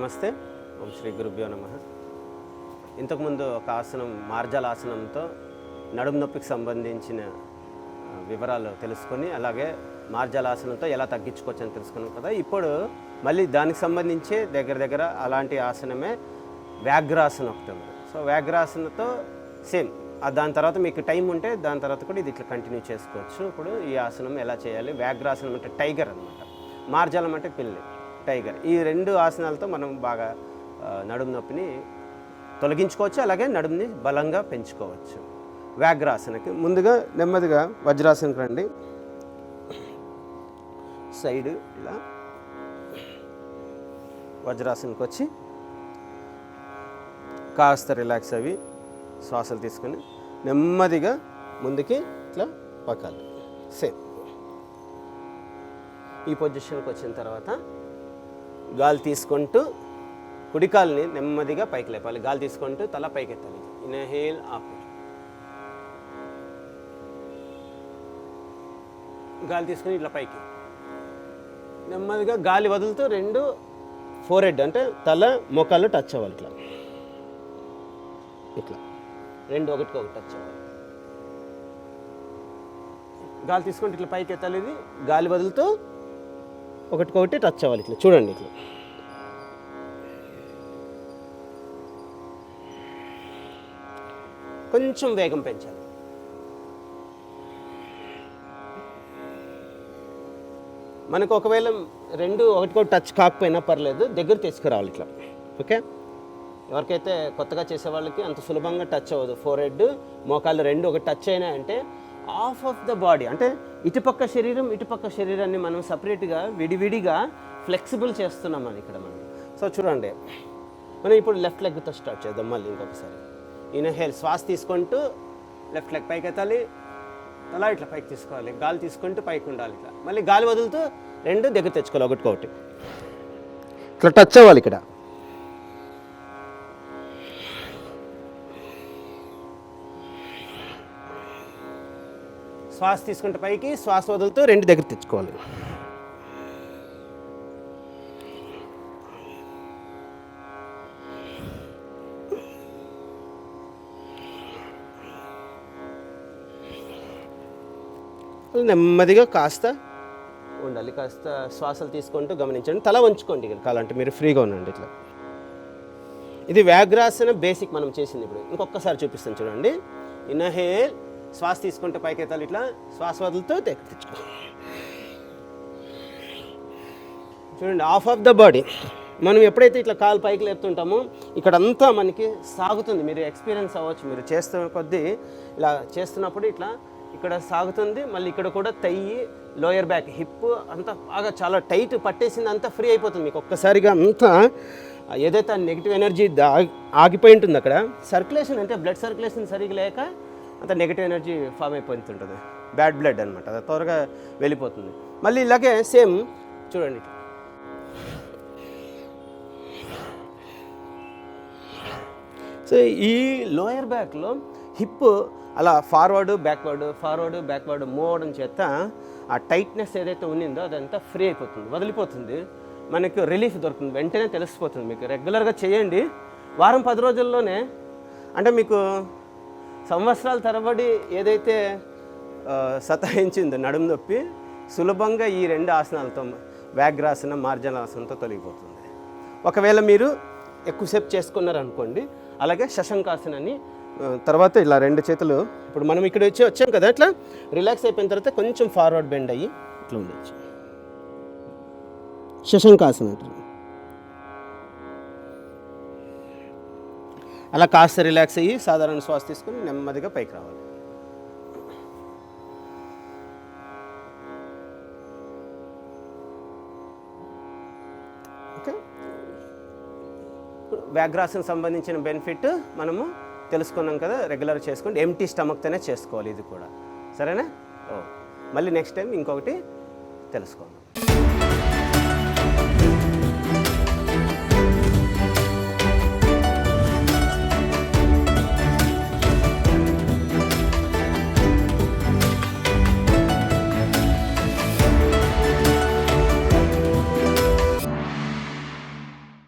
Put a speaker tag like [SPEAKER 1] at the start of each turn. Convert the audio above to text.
[SPEAKER 1] నమస్తే. ఓం శ్రీ గురుభ్యో నమః. ఇంతకుముందు ఒక ఆసనం మార్జలాసనంతో నడుము నొప్పికి సంబంధించిన వివరాలు తెలుసుకొని, అలాగే మార్జలాసనంతో ఎలా తగ్గించుకోవచ్చు అని తెలుసుకున్నాం కదా. ఇప్పుడు మళ్ళీ దానికి సంబంధించి దగ్గర అలాంటి ఆసనమే వ్యాఘ్రాసనం ఒకటి ఉంది. సో వ్యాఘ్రాసనతో సేమ్ దాని తర్వాత మీకు టైం ఉంటే దాని తర్వాత కూడా ఇది ఇట్లా కంటిన్యూ చేసుకోవచ్చు. ఇప్పుడు ఈ ఆసనం ఎలా చేయాలి? వ్యాఘ్రాసనం అంటే టైగర్ అనమాట, మార్జలం అంటే పిల్లి, టైగర్. ఈ రెండు ఆసనాలతో మనం బాగా నడుము నొప్పిని తొలగించుకోవచ్చు, అలాగే నడుముని బలంగా పెంచుకోవచ్చు. వ్యాఘ్రాసనకి ముందుగా నెమ్మదిగా వజ్రాసనకి రండి. సైడ్ ఇలా వజ్రాసనకి వచ్చి కాస్త రిలాక్స్ అవి శ్వాసలు తీసుకొని నెమ్మదిగా ముందుకి ఇట్లా పక్కాలి. సేమ్ ఈ పొజిషన్కి వచ్చిన తర్వాత గాలి తీసుకుంటూ కుడికాల్ని నెమ్మదిగా పైకి లేపాలి. గాలి తీసుకుంటూ తల పైకి ఎత్తాలి. Inhale up. గాలి తీసుకుని ఇట్లా పైకి నెమ్మదిగా గాలి వదులుతూ రెండు ఫోర్ హెడ్ అంటే తల మోకాళ్ళు టచ్ అవ్వాలి. ఇట్లా ఇట్లా రెండు ఒకటికొకటి టచ్ అవ్వాలి. గాలి తీసుకుంటే ఇట్లా పైకి ఎత్తాలి. ఇది గాలి వదులుతూ ఒకటికొకటి టచ్ అవ్వాలి. ఇట్లా చూడండి. ఇట్లా కొంచెం వేగం పెంచాలి. మనకు ఒకవేళ రెండు ఒకటికొకటి టచ్ కాకపోయినా పర్లేదు, దగ్గర తీసుకురావాలి ఇట్లా. ఓకే, ఎవరికైతే కొత్తగా చేసే వాళ్ళకి అంత సులభంగా టచ్ అవ్వదు. ఫోర్ హెడ్ మోకాళ్ళు రెండు ఒకటి టచ్ అయినా అంటే హాఫ్ ఆఫ్ ద బాడీ, అంటే ఇటుపక్క శరీరాన్ని మనం సపరేట్గా విడివిడిగా ఫ్లెక్సిబుల్ చేస్తున్నామని ఇక్కడ మనం. సో చూడండి, మనం ఇప్పుడు లెఫ్ట్ లెగ్తో స్టార్ట్ చేద్దాం. మళ్ళీ ఇంకొకసారి ఇన్హేల్, శ్వాస తీసుకుంటూ లెఫ్ట్ లెగ్ పైకి ఎత్తాలి. అలా ఇట్లా పైకి తీసుకోవాలి. గాలి తీసుకుంటూ పైకి ఉండాలి. ఇట్లా మళ్ళీ గాలి వదులుతూ రెండు దగ్గర తెచ్చుకోవాలి. ఒకటికొకటి ఇట్లా టచ్ అవ్వాలి. ఇక్కడ శ్వాస తీసుకుంటే పైకి, శ్వాస వదులుతూ రెండు దగ్గర తెచ్చుకోవాలి. నెమ్మదిగా కాస్త ఉండాలి. కాస్త శ్వాసలు తీసుకుంటూ గమనించండి. తల వంచుకోండి కాలంటే, మీరు ఫ్రీగా ఉండండి. ఇట్లా ఇది వ్యాఘ్రాసన బేసిక్ మనం చేసింది. ఇప్పుడు ఇంకొకసారి చూపిస్తాను చూడండి. ఇన్హేల్, శ్వాస తీసుకుంటే పైకి ఎత్తాలి. ఇట్లా శ్వాస వదులుతూ తెచ్చుకో. చూడండి, హాఫ్ ఆఫ్ ద బాడీ. మనం ఎప్పుడైతే ఇట్లా కాలు పైకి లేపుతుంటామో ఇక్కడంతా మనకి సాగుతుంది. మీరు ఎక్స్పీరియన్స్ అవ్వచ్చు. మీరు చేస్తున్న కొద్దీ ఇలా చేస్తున్నప్పుడు ఇట్లా ఇక్కడ సాగుతుంది. మళ్ళీ ఇక్కడ కూడా తయ్యి, లోయర్ బ్యాక్, హిప్ అంతా బాగా చాలా టైట్ పట్టేసింది, అంతా ఫ్రీ అయిపోతుంది మీకు ఒక్కసారిగా. అంతా ఏదైతే నెగిటివ్ ఎనర్జీ ఆగిపోయి ఉంటుంది అక్కడ, సర్క్యులేషన్ అంటే బ్లడ్ సర్క్యులేషన్ సరిగ్గా లేక అంత నెగిటివ్ ఎనర్జీ ఫామ్ అయిపోతుంటుంది. బ్యాడ్ బ్లడ్ అనమాట, అది త్వరగా వెళ్ళిపోతుంది. మళ్ళీ ఇలాగే సేమ్ చూడండి. సో ఈ లోయర్ బ్యాక్లో హిప్ అలా ఫార్వర్డ్ బ్యాక్వర్డ్ మూవ్ అవడం చేత ఆ టైట్నెస్ ఏదైతే ఉన్నిందో అదంతా ఫ్రీ అయిపోతుంది, వదిలిపోతుంది. మనకు రిలీఫ్ దొరుకుతుంది, వెంటనే తెలిసిపోతుంది. మీకు రెగ్యులర్గా చేయండి. వారం 10 రోజుల్లోనే, అంటే మీకు సంవత్సరాల తరబడి ఏదైతే సతాయించిందో నడుము నొప్పి సులభంగా ఈ రెండు ఆసనాలతో, వ్యాఘ్రాసనం, మార్జలాసనంతో తొలగిపోతుంది. ఒకవేళ మీరు ఎక్కువసేపు చేసుకున్నారనుకోండి, అలాగే శశంకాసనాన్ని తర్వాత ఇలా రెండు చేతులు, ఇప్పుడు మనం ఇక్కడ వచ్చాం కదా, ఇట్లా రిలాక్స్ అయిపోయిన తర్వాత కొంచెం ఫార్వర్డ్ బెండ్ అయ్యి ఇట్లా ఉండొచ్చు. శశంకాసన అంటారు. అలా కాస్త రిలాక్స్ అయ్యి సాధారణ శ్వాస తీసుకొని నెమ్మదిగా పైకి రావాలి. ఓకే, వ్యాఘ్రాసనం సంబంధించిన బెనిఫిట్ మనము తెలుసుకున్నాం కదా. రెగ్యులర్ చేసుకోండి. ఎంటీ స్టమక్తోనే చేసుకోవాలి ఇది కూడా. సరేనా? మళ్ళీ నెక్స్ట్ టైం ఇంకొకటి తెలుసుకోండి.